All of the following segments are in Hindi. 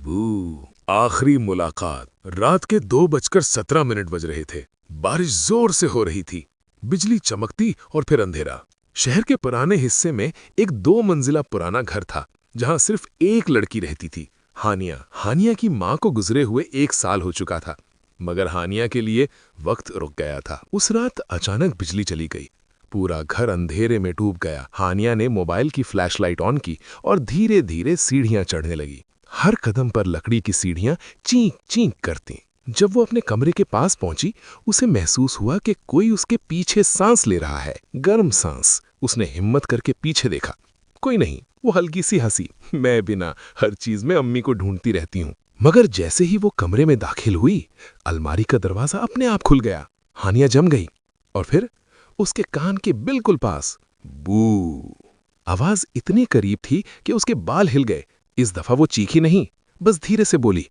बू। आखिरी मुलाकात। रात के 2:17 बज रहे थे। बारिश जोर से हो रही थी। बिजली चमकती और फिर अंधेरा। शहर के पुराने हिस्से में एक 2 मंजिला पुराना घर था, जहां सिर्फ एक लड़की रहती थी, हानिया। हानिया की माँ को गुजरे हुए 1 साल हो चुका था, मगर हानिया के लिए वक्त रुक गया था। उस रात अचानक बिजली चली गई। पूरा घर अंधेरे में डूब गया। हानिया ने मोबाइल की फ्लैशलाइट ऑन की और धीरे धीरे सीढ़ियां चढ़ने लगी। हर कदम पर लकड़ी की सीढ़ियां चींक चींक करती। जब वो अपने कमरे के पास पहुंची, उसे महसूस हुआ कि कोई उसके पीछे सांस ले रहा है, गर्म सांस। उसने हिम्मत करके पीछे देखा। कोई नहीं। वो हल्की सी हंसी। मैं बिना हर चीज में अम्मी को ढूंढती रहती हूँ। मगर जैसे ही वो कमरे में दाखिल हुई, अलमारी का दरवाजा अपने आप खुल गया। हानिया जम गई और फिर उसके कान के बिल्कुल पास बू। आवाज इतनी करीब थी कि उसके बाल हिल गए। इस दफा वो चीखी नहीं, बस धीरे से बोली,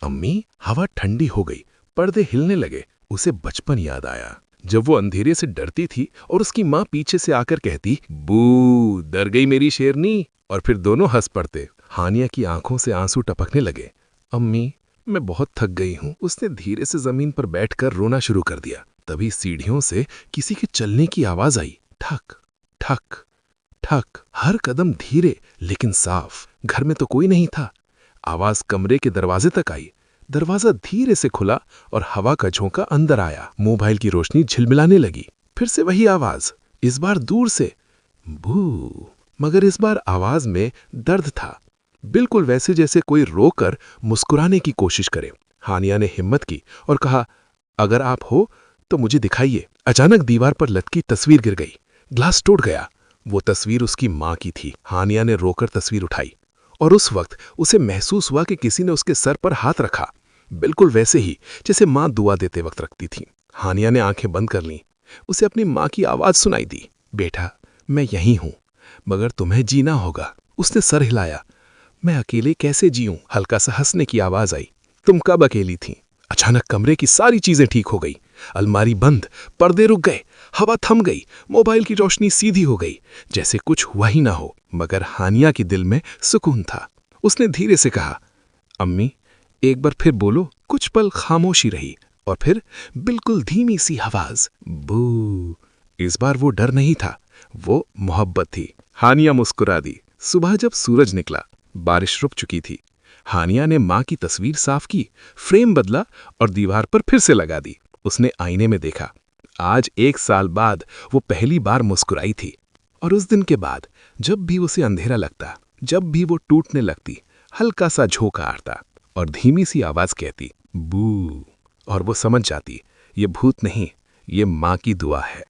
अम्मी। हवा ठंडी हो गई, पर्दे हिलने लगे। उसे बचपन याद आया, जब वो अंधेरे से डरती थी और उसकी माँ पीछे से आकर कहती, बू, डर गई मेरी शेरनी। और फिर दोनों हंस पड़ते। हानिया की आंखों से आंसू टपकने लगे। अम्मी, मैं बहुत थक गई हूँ। उसने धीरे से जमीन पर बैठकर रोना शुरू कर दिया। तभी सीढ़ियों से किसी के चलने की आवाज आई। ठक ठक ठक। हर कदम धीरे लेकिन साफ। घर में तो कोई नहीं था। आवाज कमरे के दरवाजे तक आई। दरवाजा धीरे से खुला और हवा का झोंका अंदर आया। मोबाइल की रोशनी झिलमिलाने लगी। फिर से वही आवाज, इस बार दूर से, भू। मगर इस बार आवाज में दर्द था, बिल्कुल वैसे जैसे कोई रोकर मुस्कुराने की कोशिश करे। हानिया ने हिम्मत की और कहा, अगर आप हो तो मुझे दिखाइए। अचानक दीवार पर लटकी तस्वीर गिर गई। ग्लास टूट गया। वो तस्वीर उसकी माँ की थी। हानिया ने रोकर तस्वीर उठाई और उस वक्त उसे महसूस हुआ कि किसी ने उसके सर पर हाथ रखा, बिल्कुल वैसे ही जैसे माँ दुआ देते वक्त रखती थी। हानिया ने आंखें बंद कर लीं। उसे अपनी माँ की आवाज सुनाई दी, बेटा, मैं यहीं हूं, मगर तुम्हें जीना होगा। उसने सर हिलाया। मैं अकेले कैसे जीऊं? हल्का सा हंसने की आवाज आई। तुम कब अकेली थी? अचानक कमरे की सारी चीजें ठीक हो गई। अलमारी बंद, पर्दे रुक गए, हवा थम गई, मोबाइल की रोशनी सीधी हो गई, जैसे कुछ हुआ ही ना हो। मगर हानिया के दिल में सुकून था। उसने धीरे से कहा, अम्मी, एक बार फिर बोलो। कुछ पल खामोशी रही और फिर बिल्कुल धीमी सी आवाज, बू। इस बार वो डर नहीं था, वो मोहब्बत थी। हानिया मुस्कुरा दी। सुबह जब सूरज निकला, बारिश रुक चुकी थी। हानिया ने माँ की तस्वीर साफ की, फ्रेम बदला और दीवार पर फिर से लगा दी। उसने आईने में देखा। आज 1 साल बाद वो पहली बार मुस्कुराई थी। और उस दिन के बाद जब भी उसे अंधेरा लगता, जब भी वो टूटने लगती, हल्का सा झोंका आता और धीमी सी आवाज कहती, बू। और वो समझ जाती, ये भूत नहीं, ये माँ की दुआ है।